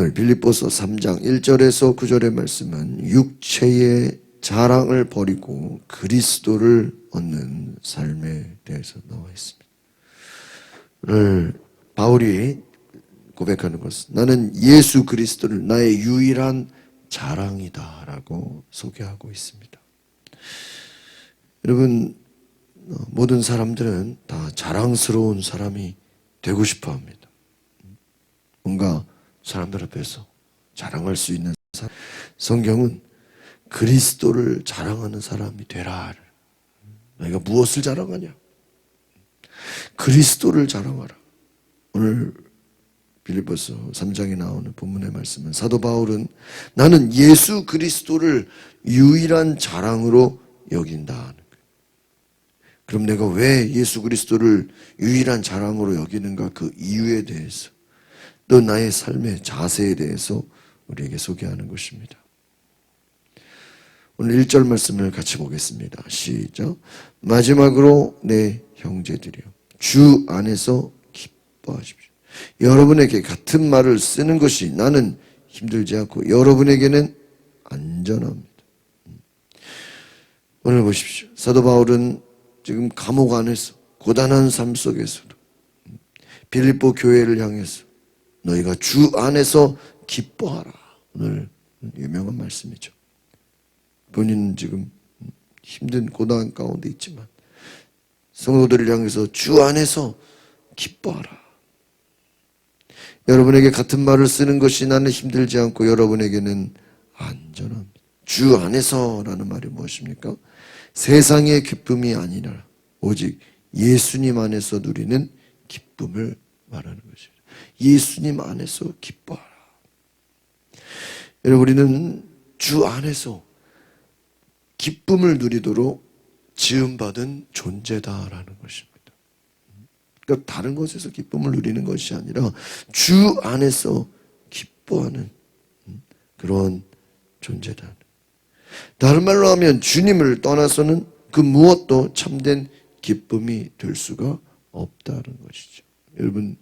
오늘 빌립보서 3장 1절에서 9절의 말씀은 육체의 자랑을 버리고 그리스도를 얻는 삶에 대해서 나와 있습니다. 오늘 바울이 고백하는 것은 나는 예수 그리스도를 나의 유일한 자랑이다 라고 소개하고 있습니다. 여러분, 모든 사람들은 다 자랑스러운 사람이 되고 싶어 합니다. 뭔가 사람들 앞에서 자랑할 수 있는 사람. 성경은 그리스도를 자랑하는 사람이 되라. 너희가 무엇을 자랑하냐? 그리스도를 자랑하라. 오늘 빌립보서 3장에 나오는 본문의 말씀은 사도 바울은 나는 예수 그리스도를 유일한 자랑으로 여긴다 하는 거예요. 그럼 내가 왜 예수 그리스도를 유일한 자랑으로 여기는가, 그 이유에 대해서, 또 나의 삶의 자세에 대해서 우리에게 소개하는 것입니다. 오늘 1절 말씀을 같이 보겠습니다. 시작. 마지막으로 내 형제들이여 주 안에서 기뻐하십시오. 여러분에게 같은 말을 쓰는 것이 나는 힘들지 않고 여러분에게는 안전합니다. 오늘 보십시오. 사도 바울은 지금 감옥 안에서 고단한 삶 속에서도 빌립보 교회를 향해서 너희가 주 안에서 기뻐하라. 오늘 유명한 말씀이죠. 본인은 지금 힘든 고난 가운데 있지만 성도들을 향해서 주 안에서 기뻐하라. 여러분에게 같은 말을 쓰는 것이 나는 힘들지 않고 여러분에게는 안전합니다. 주 안에서라는 말이 무엇입니까? 세상의 기쁨이 아니라 오직 예수님 안에서 누리는 기쁨을 말하는 것입니다. 예수님 안에서 기뻐하라. 여러분, 우리는 주 안에서 기쁨을 누리도록 지음받은 존재다라는 것입니다. 그러니까 다른 것에서 기쁨을 누리는 것이 아니라 주 안에서 기뻐하는 그런 존재다. 다른 말로 하면 주님을 떠나서는 그 무엇도 참된 기쁨이 될 수가 없다는 것이죠. 여러분,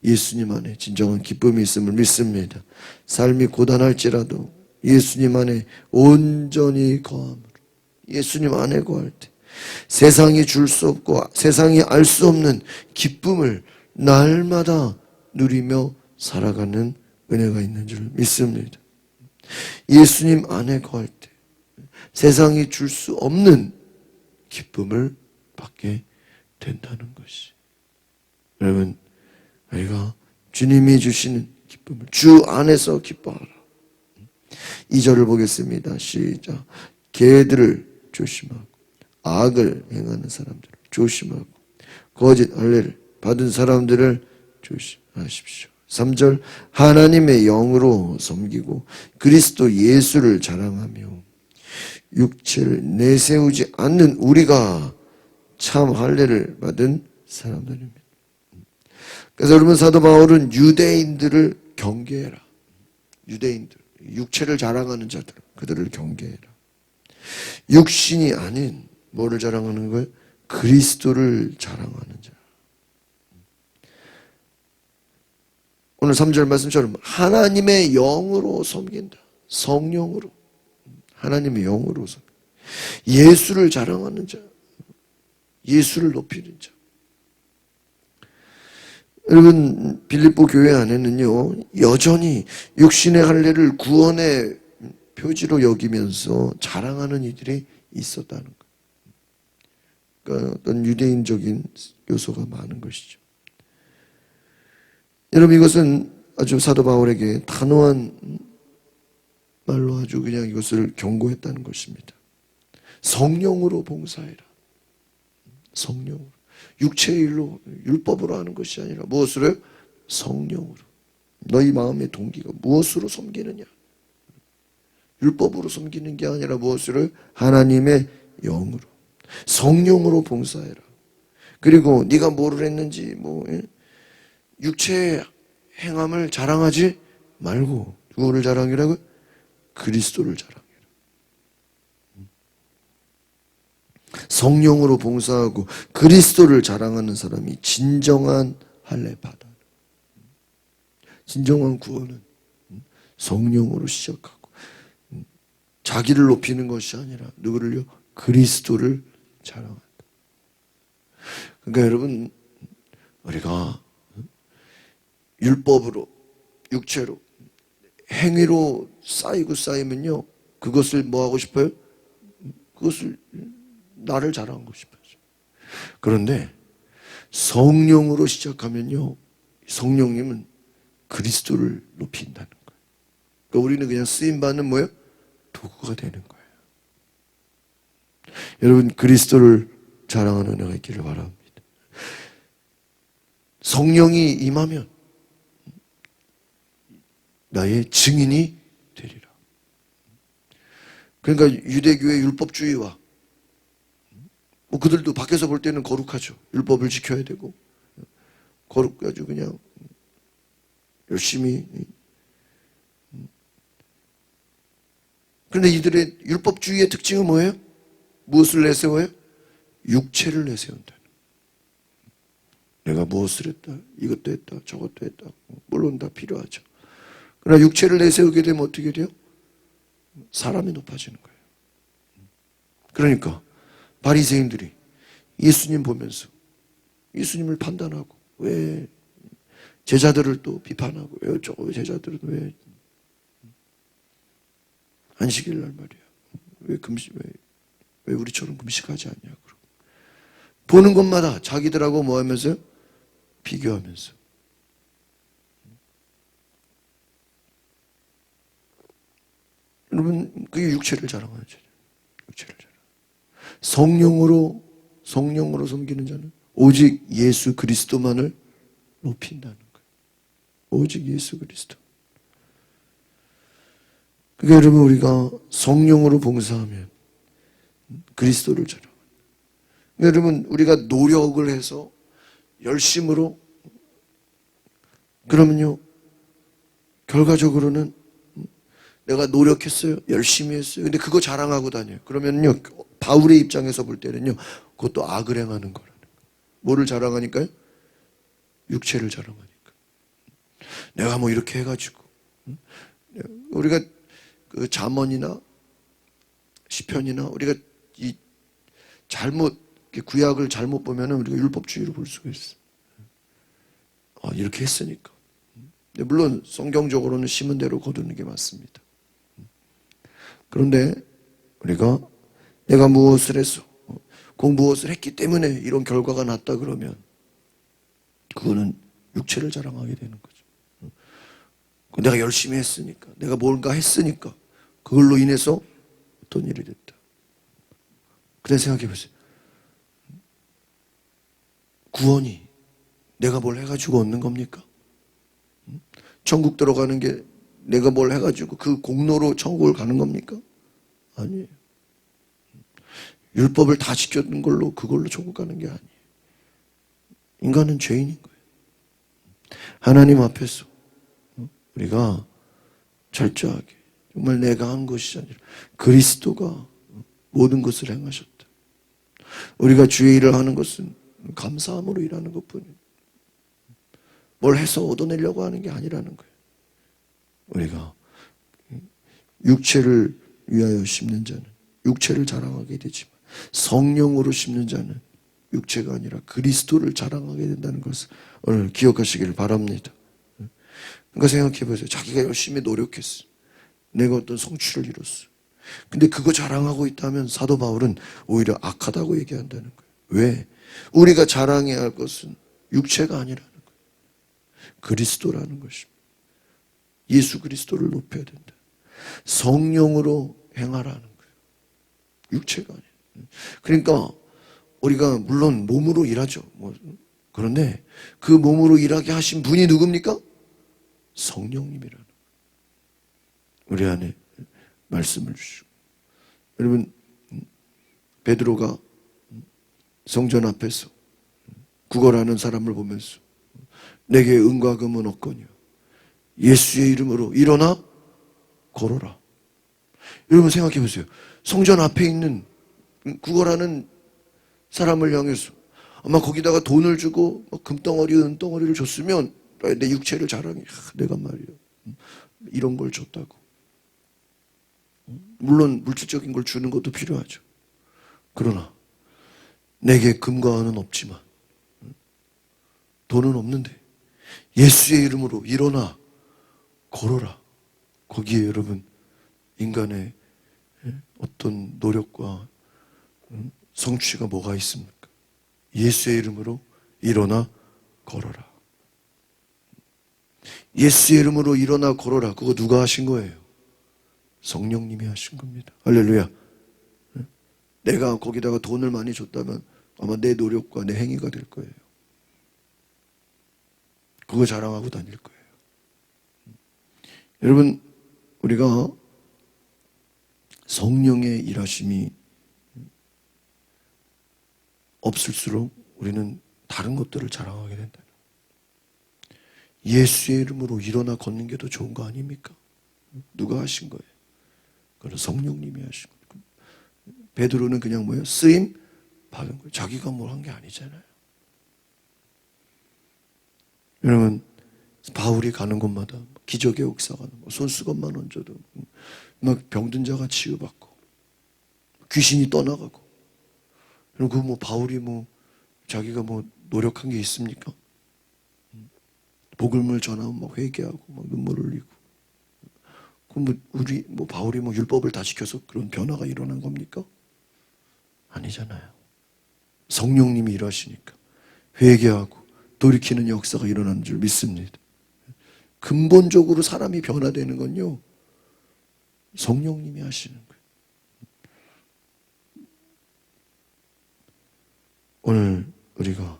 예수님 안에 진정한 기쁨이 있음을 믿습니다. 삶이 고단할지라도 예수님 안에 온전히 거함으로, 예수님 안에 거할 때 세상이 줄 수 없고 세상이 알 수 없는 기쁨을 날마다 누리며 살아가는 은혜가 있는 줄 믿습니다. 예수님 안에 거할 때 세상이 줄 수 없는 기쁨을 받게 된다는 것이. 여러분, 우리가 주님이 주시는 기쁨을 주 안에서 기뻐하라. 2절을 보겠습니다. 시작. 개들을 조심하고 악을 행하는 사람들을 조심하고 거짓 할례를 받은 사람들을 조심하십시오. 3절. 하나님의 영으로 섬기고 그리스도 예수를 자랑하며 육체를 내세우지 않는 우리가 참 할례를 받은 사람들입니다. 그래서 여러분, 사도 바울은 유대인들을 경계해라. 유대인들, 육체를 자랑하는 자들, 그들을 경계해라. 육신이 아닌 뭐를 자랑하는 거예요? 그리스도를 자랑하는 자. 오늘 3절 말씀처럼 하나님의 영으로 섬긴다. 성령으로. 하나님의 영으로 섬긴다. 예수를 자랑하는 자. 예수를 높이는 자. 여러분, 빌립보 교회 안에는요, 여전히 육신의 할례를 구원의 표지로 여기면서 자랑하는 이들이 있었다는 거예요. 그러니까 어떤 유대인적인 요소가 많은 것이죠. 여러분, 이것은 아주 사도 바울에게 단호한 말로 아주 그냥 이것을 경고했다는 것입니다. 성령으로 봉사해라. 성령으로. 육체의 일로, 율법으로 하는 것이 아니라 무엇으로? 성령으로. 너희 마음의 동기가 무엇으로 섬기느냐? 율법으로 섬기는 게 아니라 무엇으로? 하나님의 영으로. 성령으로 봉사해라. 그리고 네가 뭐를 했는지 육체의 행함을 자랑하지 말고 누구를 자랑이라고? 그리스도를 자랑해라. 성령으로 봉사하고 그리스도를 자랑하는 사람이 진정한 할례 받아. 진정한 구원은 성령으로 시작하고 자기를 높이는 것이 아니라 누구를요? 그리스도를 자랑한다. 그러니까 여러분, 우리가 율법으로, 육체로, 행위로 쌓이면요, 그것을 뭐 하고 싶어요? 그것을 나를 자랑하고 싶어요. 그런데 성령으로 시작하면요, 성령님은 그리스도를 높인다는 거예요. 그러니까 우리는 그냥 쓰임받는 뭐예요? 도구가 되는 거예요. 여러분, 그리스도를 자랑하는 은혜가 있기를 바랍니다. 성령이 임하면 나의 증인이 되리라. 그러니까 유대교의 율법주의와 뭐 그들도 밖에서 볼 때는 거룩하죠. 율법을 지켜야 되고 거룩하죠. 그냥 열심히. 그런데 이들의 율법주의의 특징은 뭐예요? 무엇을 내세워요? 육체를 내세운다. 내가 무엇을 했다, 이것도 했다, 저것도 했다. 물론 다 필요하죠. 그러나 육체를 내세우게 되면 어떻게 돼요? 사람이 높아지는 거예요. 그러니까 바리새인들이 예수님 보면서 예수님을 판단하고, 왜 제자들을 또 비판하고, 왜 어쩌고, 제자들은 왜 안식일 날 말이야, 왜 금식, 왜 우리처럼 금식하지 않냐, 그러고 보는 것마다 자기들하고 뭐 하면서요? 비교하면서. 여러분, 그게 육체를 자랑하는 자예요. 육체를 자랑. 성령으로 섬기는 자는 오직 예수 그리스도만을 높인다는 거예요. 오직 예수 그리스도. 그러니까 여러분, 우리가 성령으로 봉사하면 그리스도를 자랑합니다. 여러분, 우리가 노력을 해서 열심으로, 그러면요, 결과적으로는 내가 노력했어요, 열심히 했어요. 근데 그거 자랑하고 다녀요. 그러면요, 바울의 입장에서 볼 때는요, 그것도 악을 행하는 거라는 거예요. 뭐를 자랑하니까요? 육체를 자랑하니까. 내가 뭐 이렇게 해가지고, 우리가 그 잠언이나 시편이나 우리가 이 잘못, 구약을 잘못 보면은 우리가 율법주의로 볼 수가 있어요. 이렇게 했으니까. 물론 성경적으로는 심은 대로 거두는 게 맞습니다. 그런데 우리가 내가 무엇을 했어, 무엇을 했기 때문에 이런 결과가 났다 그러면 그거는 육체를 자랑하게 되는 거죠. 내가 열심히 했으니까, 내가 뭔가 했으니까 그걸로 인해서 어떤 일이 됐다. 그래 생각해 보세요. 구원이 내가 뭘 해가지고 얻는 겁니까? 천국 들어가는 게 내가 뭘 해가지고 그 공로로 천국을 가는 겁니까? 아니에요. 율법을 다 지켰는 걸로 그걸로 천국 가는 게 아니에요. 인간은 죄인인 거예요. 하나님 앞에서 우리가 철저하게, 정말 내가 한 것이 아니라 그리스도가 모든 것을 행하셨다. 우리가 주의 일을 하는 것은 감사함으로 일하는 것뿐이에요. 뭘 해서 얻어내려고 하는 게 아니라는 거예요. 우리가 육체를 위하여 심는 자는 육체를 자랑하게 되지만, 성령으로 심는 자는 육체가 아니라 그리스도를 자랑하게 된다는 것을 오늘 기억하시기를 바랍니다. 그러니까 생각해 보세요. 자기가 열심히 노력했어. 내가 어떤 성취를 이뤘어. 근데 그거 자랑하고 있다면 사도 바울은 오히려 악하다고 얘기한다는 거예요. 왜? 우리가 자랑해야 할 것은 육체가 아니라는 거예요. 그리스도라는 것입니다. 예수 그리스도를 높여야 된다. 성령으로 행하라는 거예요. 육체가 아니에요. 그러니까 우리가 물론 몸으로 일하죠. 그런데 그 몸으로 일하게 하신 분이 누굽니까? 성령님이라는 거예요. 우리 안에 말씀을 주시고. 여러분, 베드로가 성전 앞에서 구걸하는 사람을 보면서 내게 은과 금은 없거니와 예수의 이름으로 일어나 걸어라. 여러분 생각해 보세요. 성전 앞에 있는 구걸하는 사람을 향해서 아마 거기다가 돈을 주고 금덩어리, 은덩어리를 줬으면 내 육체를 자랑해. 내가 말이야, 이런 걸 줬다고. 물론 물질적인 걸 주는 것도 필요하죠. 그러나 내게 금과 은은 없지만, 돈은 없는데 예수의 이름으로 일어나 걸어라. 거기에 여러분 인간의 어떤 노력과 성취가 뭐가 있습니까? 예수의 이름으로 일어나 걸어라. 예수의 이름으로 일어나 걸어라. 그거 누가 하신 거예요? 성령님이 하신 겁니다. 할렐루야. 내가 거기다가 돈을 많이 줬다면 아마 내 노력과 내 행위가 될 거예요. 그거 자랑하고 다닐 거예요. 여러분, 우리가 성령의 일하심이 없을수록 우리는 다른 것들을 자랑하게 된다. 예수의 이름으로 일어나 걷는 게 더 좋은 거 아닙니까? 누가 하신 거예요? 그건 성령님이 하신 거예요. 베드로는 그냥 뭐예요? 쓰임 받은 거예요. 자기가 뭘 한 게 아니잖아요. 여러분, 바울이 가는 곳마다 기적의 역사가 손수건만 얹어도 막 병든 자가 치유받고 귀신이 떠나가고. 그리고 뭐 바울이 뭐 자기가 뭐 노력한 게 있습니까? 복음을 전하면 막 회개하고 막 눈물 흘리고. 그럼 뭐 우리 뭐 바울이 뭐 율법을 다 지켜서 그런 변화가 일어난 겁니까? 아니잖아요. 성령님이 일하시니까 회개하고 돌이키는 역사가 일어나는 줄 믿습니다. 근본적으로 사람이 변화되는 건요, 성령님이 하시는 거예요. 오늘 우리가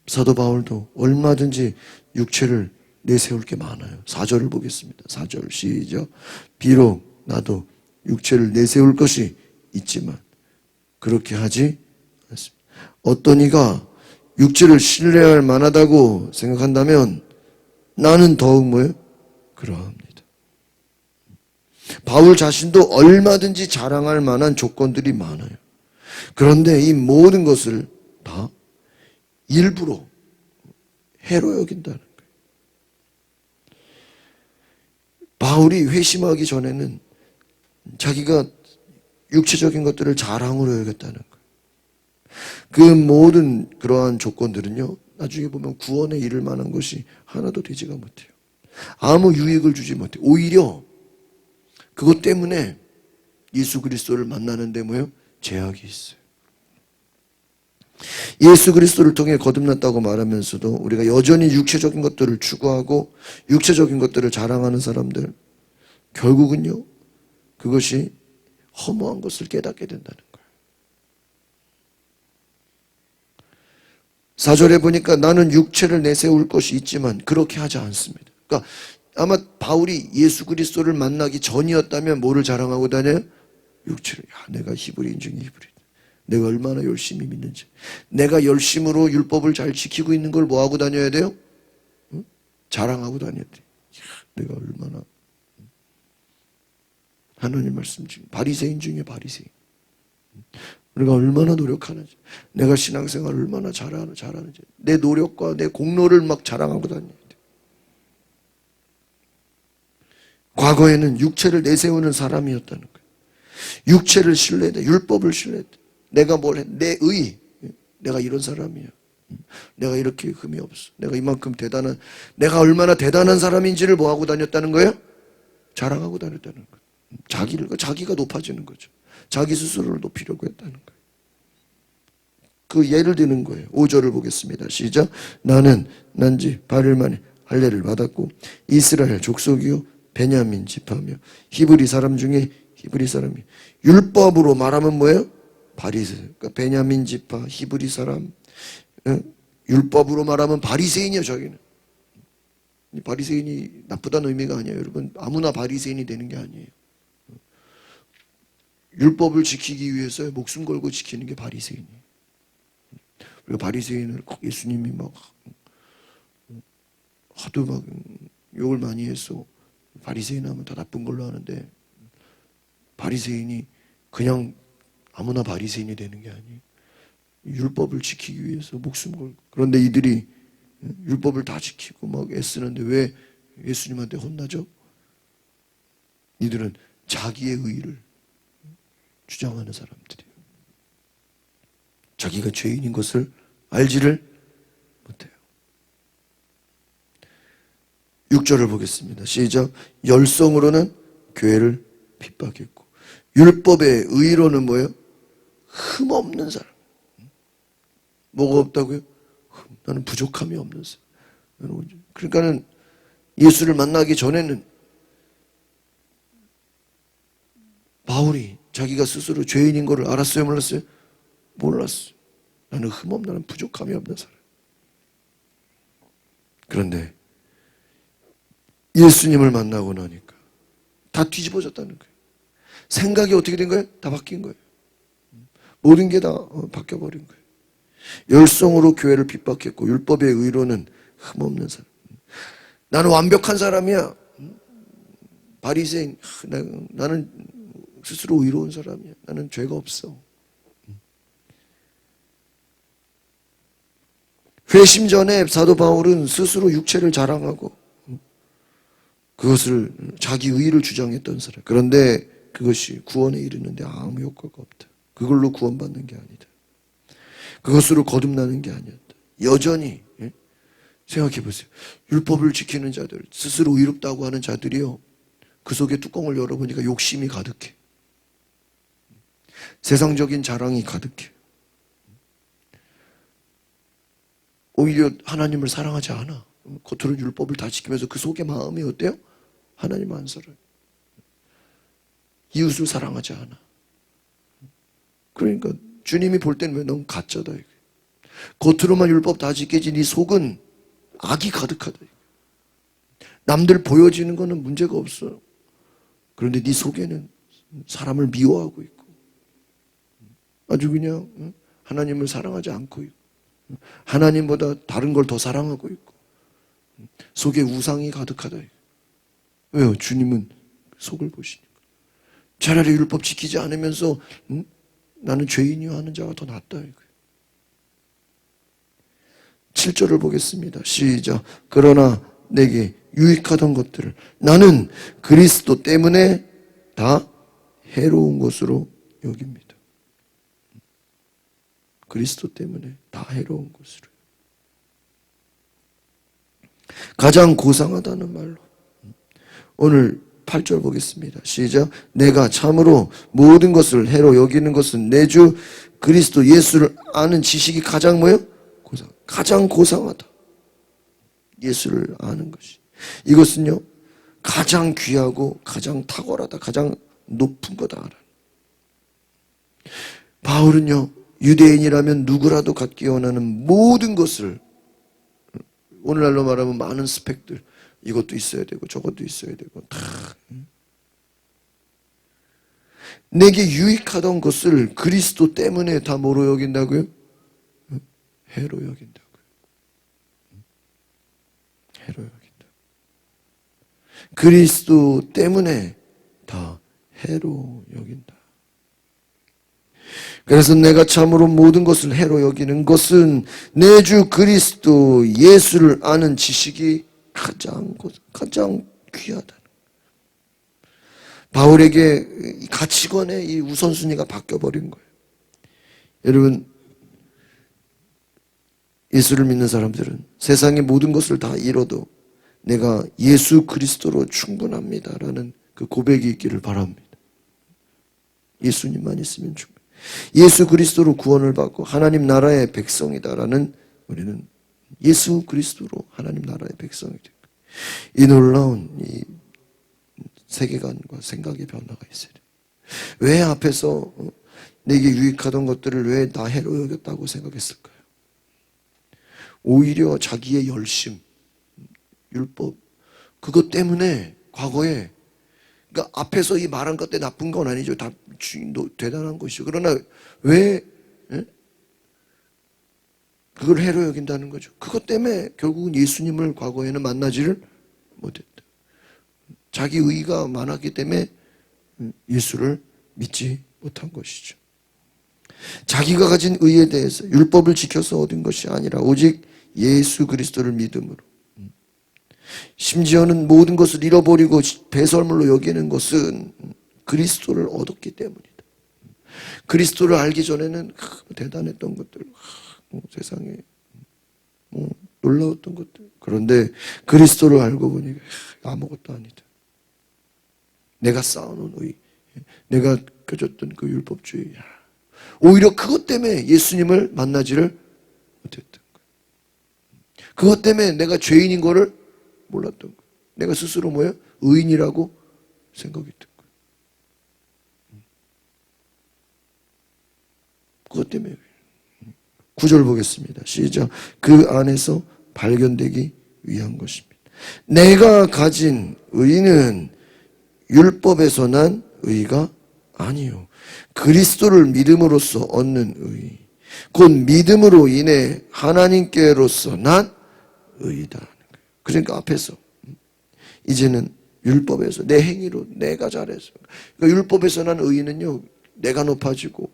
사도 바울도 얼마든지 육체를 내세울 게 많아요. 4절을 보겠습니다. 4절 시작. 비록 나도 육체를 내세울 것이 있지만 그렇게 하지 않습니다. 어떤 이가 육체를 신뢰할 만하다고 생각한다면 나는 더욱 뭐예요? 그러합니다. 바울 자신도 얼마든지 자랑할 만한 조건들이 많아요. 그런데 이 모든 것을 다 일부러 해로 여긴다는 거예요. 바울이 회심하기 전에는 자기가 육체적인 것들을 자랑으로 여겼다는 거예요. 그 모든 그러한 조건들은요, 나중에 보면 구원에 이를 만한 것이 하나도 되지가 못해요. 아무 유익을 주지 못해요. 오히려 그것 때문에 예수 그리스도를 만나는데 뭐예요? 제약이 있어요. 예수 그리스도를 통해 거듭났다고 말하면서도 우리가 여전히 육체적인 것들을 추구하고 육체적인 것들을 자랑하는 사람들, 결국은요, 그것이 허무한 것을 깨닫게 된다는 거예요. 4절에 보니까 나는 육체를 내세울 것이 있지만 그렇게 하지 않습니다. 그러니까 아마 바울이 예수 그리스도를 만나기 전이었다면 뭐를 자랑하고 다녀요? 육체를. 야, 내가 히브리인 중에 히브리인. 내가 얼마나 열심히 믿는지. 내가 열심으로 율법을 잘 지키고 있는 걸 뭐하고 다녀야 돼요? 응? 자랑하고 다녀야 돼. 야, 내가 얼마나. 하나님 말씀 중에 바리새인 중에 바리새인. 우리가 얼마나 노력하는지, 내가 신앙생활을 얼마나 잘하는지, 내 노력과 내 공로를 막 자랑하고 다녀야 돼. 과거에는 육체를 내세우는 사람이었다는 거예요. 육체를 신뢰해, 율법을 신뢰해. 내가 뭘 해? 내 의. 내가 이런 사람이야. 내가 이렇게 흠이 없어. 내가 이만큼 대단한, 내가 얼마나 대단한 사람인지를 뭐하고 다녔다는 거예요? 자랑하고 다녔다는 거예요. 자기가 높아지는 거죠. 자기 스스로를 높이려고 했다는 거예요. 그 예를 드는 거예요. 5절을 보겠습니다. 시작. 나는 난지 8일 만에 할례를 받았고 이스라엘 족속이요 베냐민 지파며 히브리 사람 중에 히브리 사람이. 율법으로 말하면 뭐예요? 바리새. 그러니까 베냐민 지파, 히브리 사람. 율법으로 말하면 바리새인이요, 자기는. 바리새인이 나쁘다는 의미가 아니에요. 여러분, 아무나 바리새인이 되는 게 아니에요. 율법을 지키기 위해서 목숨 걸고 지키는 게 바리새인이에요. 우리가 바리새인을 예수님이 막 하도 막 욕을 많이 해서 바리새인 하면 다 나쁜 걸로 하는데, 바리새인이 그냥 아무나 바리새인이 되는 게 아니에요. 율법을 지키기 위해서 목숨 걸고. 그런데 이들이 율법을 다 지키고 막 애쓰는데 왜 예수님한테 혼나죠? 이들은 자기의 의의를 주장하는 사람들이에요. 자기가 죄인인 것을 알지를 못해요. 6절을 보겠습니다. 시작. 열성으로는 교회를 핍박했고 율법의 의로는 뭐예요? 흠없는 사람. 뭐가 없다고요? 나는 부족함이 없는 사람. 그러니까는 예수를 만나기 전에는 바울이 자기가 스스로 죄인인 것을 알았어요? 몰랐어요? 몰랐어요. 나는 흠없는, 나는 부족함이 없는 사람. 그런데 예수님을 만나고 나니까 다 뒤집어졌다는 거예요. 생각이 어떻게 된 거예요? 다 바뀐 거예요. 모든 게 다 바뀌어버린 거예요. 열성으로 교회를 핍박했고 율법의 의로는 흠없는 사람. 나는 완벽한 사람이야. 바리새인. 나는 스스로 의로운 사람이야. 나는 죄가 없어. 회심 전에 사도 바울은 스스로 육체를 자랑하고 그것을 자기 의의를 주장했던 사람. 그런데 그것이 구원에 이르는데 아무 효과가 없다. 그걸로 구원받는 게 아니다. 그것으로 거듭나는 게 아니었다. 여전히 생각해 보세요. 율법을 지키는 자들, 스스로 의롭다고 하는 자들이요. 그 속에 뚜껑을 열어보니까 욕심이 가득해. 세상적인 자랑이 가득해. 오히려 하나님을 사랑하지 않아. 겉으로 율법을 다 지키면서 그 속에 마음이 어때요? 하나님 안 살아요. 이웃을 사랑하지 않아. 그러니까 주님이 볼 때는 왜 넌 가짜다. 겉으로만 율법 다 지키지 네 속은 악이 가득하다. 남들 보여지는 거는 문제가 없어. 그런데 네 속에는 사람을 미워하고 있고 아주 그냥 하나님을 사랑하지 않고 있고 하나님보다 다른 걸 더 사랑하고 있고 속에 우상이 가득하다. 왜요? 주님은 속을 보시니까. 차라리 율법 지키지 않으면서 나는 죄인이요 하는 자가 더 낫다. 7절을 보겠습니다. 시작. 그러나 내게 유익하던 것들을 나는 그리스도 때문에 다 해로운 것으로 여깁니다. 그리스도 때문에 다 해로운 것으로. 가장 고상하다는 말로. 오늘 8절 보겠습니다. 시작. 내가 참으로 모든 것을 해로 여기는 것은 내 주 그리스도 예수를 아는 지식이 가장 뭐예요? 가장 고상하다. 예수를 아는 것이. 이것은요, 가장 귀하고 가장 탁월하다. 가장 높은 거다. 바울은요, 유대인이라면 누구라도 갖기 원하는 모든 것을, 오늘날로 말하면 많은 스펙들, 이것도 있어야 되고 저것도 있어야 되고 다 내게 유익하던 것을 그리스도 때문에 다 뭐로 여긴다고요? 해로 여긴다고요. 해로 여긴다. 그리스도 때문에 다 해로 여긴다. 그래서 내가 참으로 모든 것을 해로 여기는 것은 내 주 그리스도 예수를 아는 지식이 가장 귀하다. 바울에게 가치관의 이 우선순위가 바뀌어버린 거예요. 여러분, 예수를 믿는 사람들은 세상의 모든 것을 다 잃어도 내가 예수 그리스도로 충분합니다라는 그 고백이 있기를 바랍니다. 예수님만 있으면 충분해. 예수 그리스도로 구원을 받고 하나님 나라의 백성이다라는 우리는 예수 그리스도로 하나님 나라의 백성이 되고 이 놀라운 이 세계관과 생각의 변화가 있어요. 왜 앞에서 내게 유익하던 것들을 왜 다 해로 여겼다고 생각했을까요? 오히려 자기의 열심, 율법 그것 때문에 과거에 그러니까 앞에서 이 말한 것 때문에 나쁜 건 아니죠. 다 대단한 것이죠. 그러나 왜 그걸 해로 여긴다는 거죠. 그것 때문에 결국은 예수님을 과거에는 만나지를 못했다. 자기 의의가 많았기 때문에 예수를 믿지 못한 것이죠. 자기가 가진 의에 대해서 율법을 지켜서 얻은 것이 아니라 오직 예수 그리스도를 믿음으로 심지어는 모든 것을 잃어버리고 배설물로 여기는 것은 그리스도를 얻었기 때문이다. 그리스도를 알기 전에는 대단했던 것들, 세상에 놀라웠던 것들. 그런데 그리스도를 알고 보니 아무것도 아니다. 내가 쌓아놓은 의, 내가 껴줬던 그 율법주의, 오히려 그것 때문에 예수님을 만나지를 못했던 거예요. 그것 때문에 내가 죄인인 거를 몰랐던 거예요. 내가 스스로 뭐예요? 의인이라고 생각했던 거예요. 그것 때문에. 9절 보겠습니다. 시작. 그 안에서 발견되기 위한 것입니다. 내가 가진 의는 율법에서 난 의가 아니요, 그리스도를 믿음으로써 얻는 의, 곧 믿음으로 인해 하나님께로서 난 의다. 그러니까 앞에서 이제는 율법에서 내 행위로 내가 잘해서, 그러니까 율법에서 난 의는요, 내가 높아지고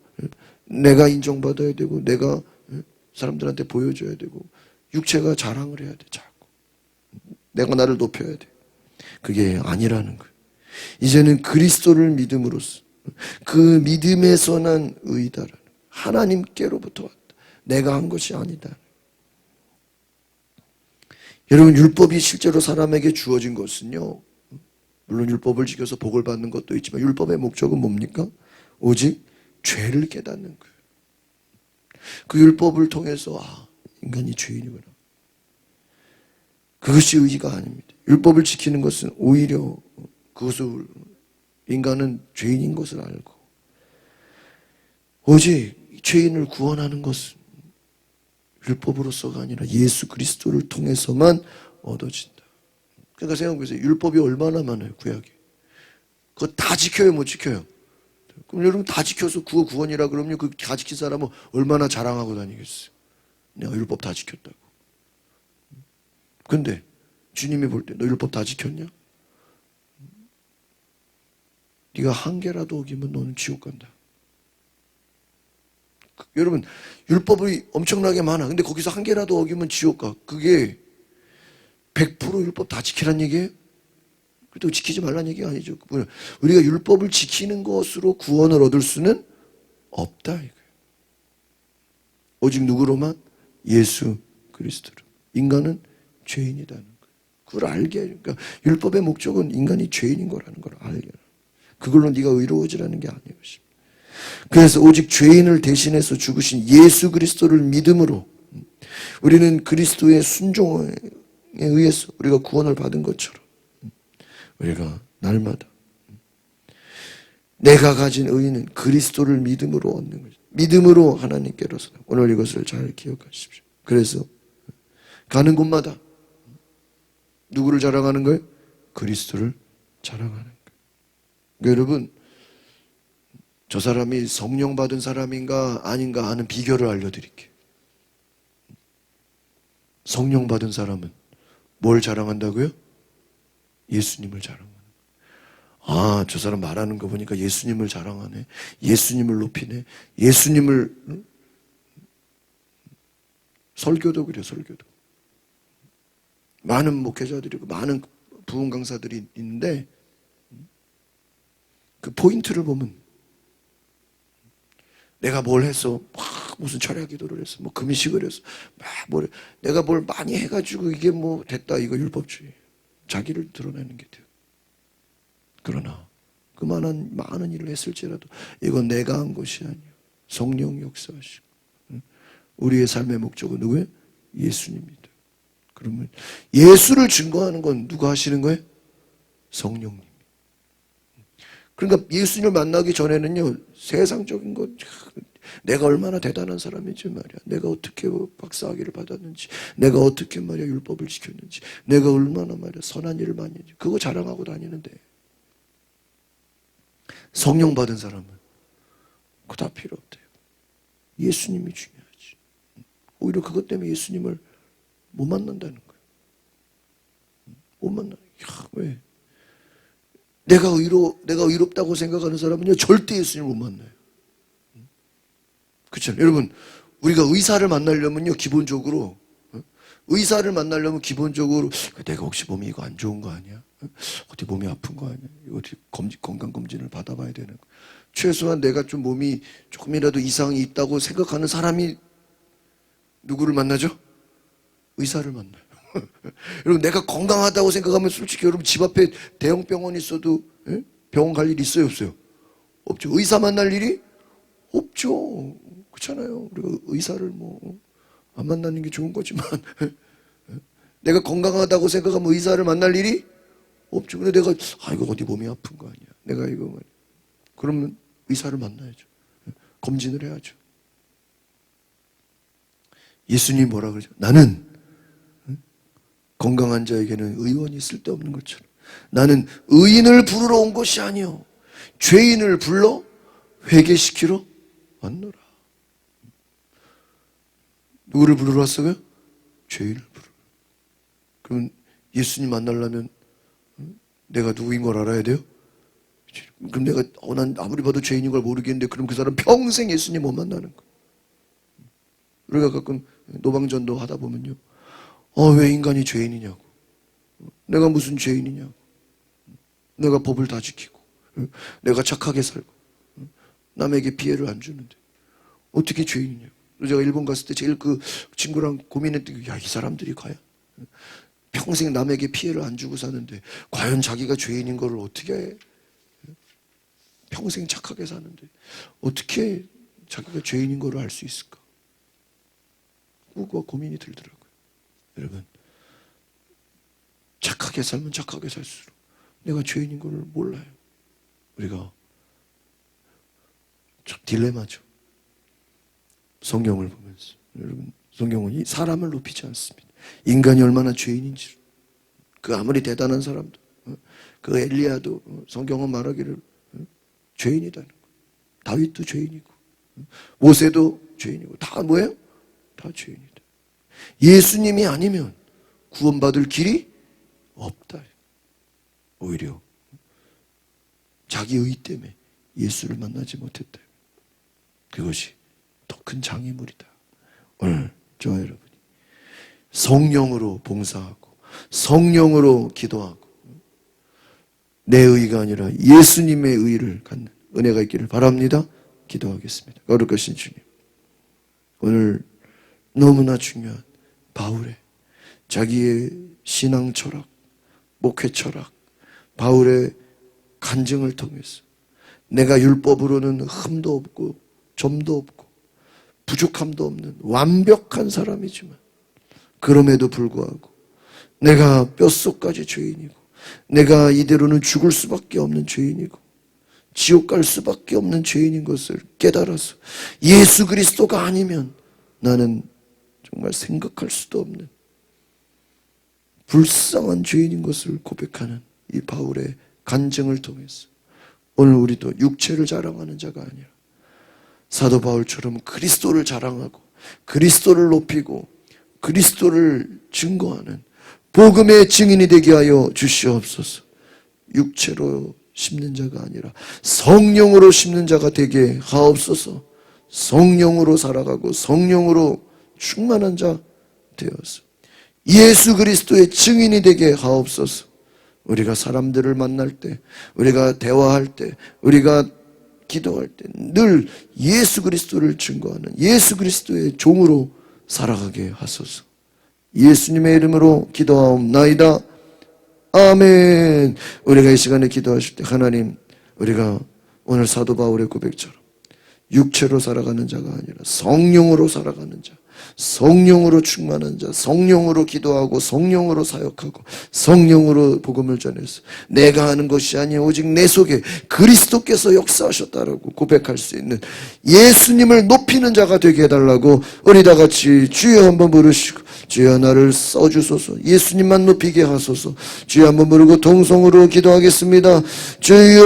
내가 인정받아야 되고 내가 사람들한테 보여줘야 되고 육체가 자랑을 해야 돼. 자꾸 내가 나를 높여야 돼. 그게 아니라는 거예요. 이제는 그리스도를 믿음으로써 그 믿음에서 난 의다라는, 하나님께로부터 왔다. 내가 한 것이 아니다. 여러분, 율법이 실제로 사람에게 주어진 것은요, 물론 율법을 지켜서 복을 받는 것도 있지만 율법의 목적은 뭡니까? 오직 죄를 깨닫는 거예요. 그 율법을 통해서 인간이 죄인이구나. 그것이 의의가 아닙니다. 율법을 지키는 것은 오히려 그것을, 인간은 죄인인 것을 알고 오직 죄인을 구원하는 것은 율법으로서가 아니라 예수 그리스도를 통해서만 얻어진다. 그러니까 생각해보세요. 율법이 얼마나 많아요, 구약이. 그거 다 지켜요, 못 지켜요? 그럼 여러분 다 지켜서 그거 구원이라 그러면 그 다 지킨 사람은 얼마나 자랑하고 다니겠어요? 내가 율법 다 지켰다고. 근데 주님이 볼 때 너 율법 다 지켰냐? 네가 한 개라도 어기면 너는 지옥 간다. 여러분, 율법이 엄청나게 많아. 근데 거기서 한 개라도 어기면 지옥 가. 그게 100% 율법 다 지키란 얘기예요? 그래도 지키지 말란 얘기가 아니죠. 우리가 율법을 지키는 것으로 구원을 얻을 수는 없다 이거예요. 오직 누구로만? 예수 그리스도로. 인간은 죄인이라는 거예요. 그걸 알게 해요. 그러니까 율법의 목적은 인간이 죄인인 거라는 걸 알게 해요. 그걸로 네가 의로워지라는 게 아니에요. 그래서 오직 죄인을 대신해서 죽으신 예수 그리스도를 믿음으로 우리는 그리스도의 순종에 의해서 우리가 구원을 받은 것처럼 우리가 날마다 내가 가진 의는 그리스도를 믿음으로 얻는 거죠. 믿음으로 하나님께로서. 오늘 이것을 잘 기억하십시오. 그래서 가는 곳마다 누구를 자랑하는 거예요? 그리스도를 자랑하는 거예요. 그러니까 여러분, 저 사람이 성령 받은 사람인가 아닌가 하는 비결을 알려드릴게요. 성령 받은 사람은 뭘 자랑한다고요? 예수님을 자랑하는 거예요. 저 사람 말하는 거 보니까 예수님을 자랑하네. 예수님을 높이네. 예수님을, 설교도 그래요, 설교도. 많은 목회자들이고 많은 부흥 강사들이 있는데 그 포인트를 보면 내가 뭘 했어? 무슨 철야 기도를 했어? 뭐 금식을 했어? 내가 뭘 많이 해가지고 이게 뭐 됐다. 이거 율법주의. 자기를 드러내는 게 돼요. 그러나 그만한 많은 일을 했을지라도 이건 내가 한 것이 아니에요. 성령 역사하시고 우리의 삶의 목적은 누구예요? 예수님입니다. 그러면 예수를 증거하는 건 누가 하시는 거예요? 성령님. 그러니까 예수님을 만나기 전에는요, 세상적인 것, 내가 얼마나 대단한 사람인지 말이야. 내가 어떻게 박사학위를 받았는지, 내가 어떻게 말이야 율법을 지켰는지, 내가 얼마나 말이야 선한 일을 많이 했는지, 그거 자랑하고 다니는데 성령 받은 사람은 그거 다 필요 없대요. 예수님이 중요하지. 오히려 그것 때문에 예수님을 못 만난다는 거예요. 못 만나. 왜? 내가 의롭다고 생각하는 사람은요, 절대 예수님을 못 만나요. 그렇죠? 여러분, 우리가 의사를 만나려면요, 기본적으로 의사를 만나려면 기본적으로 내가 혹시 몸이 이거 안 좋은 거 아니야? 어디 몸이 아픈 거 아니야? 어디 건강검진을 받아봐야 되는 거. 최소한 내가 좀 몸이 조금이라도 이상이 있다고 생각하는 사람이 누구를 만나죠? 의사를 만나요. 여러분, 내가 건강하다고 생각하면 솔직히 여러분 집 앞에 대형 병원이 있어도 병원 갈 일 있어요, 없어요? 없죠. 의사 만날 일이 없죠. 그렇잖아요. 우리가 의사를 안 만나는 게 좋은 거지만 내가 건강하다고 생각하면 의사를 만날 일이 없죠. 근데 내가 이거 어디 몸이 아픈 거 아니야? 내가 이거 말이야. 그러면 의사를 만나야죠. 검진을 해야죠. 예수님이 뭐라 그러죠? 나는 건강한 자에게는 의원이 쓸데없는 것처럼 나는 의인을 부르러 온 것이 아니요 죄인을 불러 회개시키러 왔노라. 누구를 부르러 왔어요? 죄인을 부르러. 그럼 예수님 만나려면 내가 누구인 걸 알아야 돼요? 그럼 내가 난 아무리 봐도 죄인인 걸 모르겠는데 그럼 그 사람 평생 예수님 못 만나는 거야. 우리가 가끔 노방전도 하다 보면요, 왜 인간이 죄인이냐고, 내가 무슨 죄인이냐고, 내가 법을 다 지키고 내가 착하게 살고 남에게 피해를 안 주는데 어떻게 죄인이냐고. 제가 일본 갔을 때 제일 그 친구랑 고민했던 게, 이 사람들이 과연 평생 남에게 피해를 안 주고 사는데 과연 자기가 죄인인 걸 어떻게 해? 평생 착하게 사는데 어떻게 자기가 죄인인 걸 알 수 있을까? 그거 고민이 들더라고요. 여러분, 착하게 살면 착하게 살수록 내가 죄인인 걸 몰라요. 우리가 참 딜레마죠. 성경을 보면서 여러분, 성경은 사람을 높이지 않습니다. 인간이 얼마나 죄인인지, 그 아무리 대단한 사람도, 그 엘리야도 성경은 말하기를 죄인이다는 거예요. 다윗도 죄인이고 모세도 죄인이고 다 뭐예요? 다 죄인이다. 예수님이 아니면 구원받을 길이 없다. 오히려 자기 의 때문에 예수를 만나지 못했다. 그것이 더 큰 장애물이다. 오늘 저와 여러분이 성령으로 봉사하고 성령으로 기도하고 내 의가 아니라 예수님의 의를 갖는 은혜가 있기를 바랍니다. 기도하겠습니다. 거룩하신 주님, 오늘 너무나 중요한 바울의 자기의 신앙 철학, 목회 철학, 바울의 간증을 통해서 내가 율법으로는 흠도 없고 점도 없고 부족함도 없는 완벽한 사람이지만 그럼에도 불구하고 내가 뼛속까지 죄인이고 내가 이대로는 죽을 수밖에 없는 죄인이고 지옥 갈 수밖에 없는 죄인인 것을 깨달아서 예수 그리스도가 아니면 나는 정말 생각할 수도 없는 불쌍한 죄인인 것을 고백하는 이 바울의 간증을 통해서 오늘 우리도 육체를 자랑하는 자가 아니라 사도 바울처럼 그리스도를 자랑하고 그리스도를 높이고 그리스도를 증거하는 복음의 증인이 되게 하여 주시옵소서. 육체로 심는 자가 아니라 성령으로 심는 자가 되게 하옵소서. 성령으로 살아가고 성령으로 충만한 자 되어서 예수 그리스도의 증인이 되게 하옵소서. 우리가 사람들을 만날 때, 우리가 대화할 때, 우리가 기도할 때 늘 예수 그리스도를 증거하는 예수 그리스도의 종으로 살아가게 하소서. 예수님의 이름으로 기도하옵나이다. 아멘. 우리가 이 시간에 기도하실 때 하나님, 우리가 오늘 사도 바울의 고백처럼 육체로 살아가는 자가 아니라 성령으로 살아가는 자, 성령으로 충만한 자, 성령으로 기도하고 성령으로 사역하고 성령으로 복음을 전해서 내가 하는 것이 아니요 오직 내 속에 그리스도께서 역사하셨다라고 고백할 수 있는 예수님을 높이는 자가 되게 해달라고 우리 다 같이 주여 한번 부르시고 주여 나를 써주소서. 예수님만 높이게 하소서. 주여 한번 부르고 동성으로 기도하겠습니다. 주여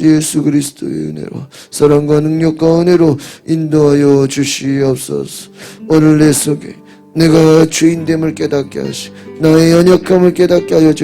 예수 그리스도의 은혜로 사랑과 능력과 은혜로 인도하여 주시옵소서. 오늘 내 속에 내가 죄인됨을 깨닫게 하시고 나의 연약함을 깨닫게 하여 주시옵소서.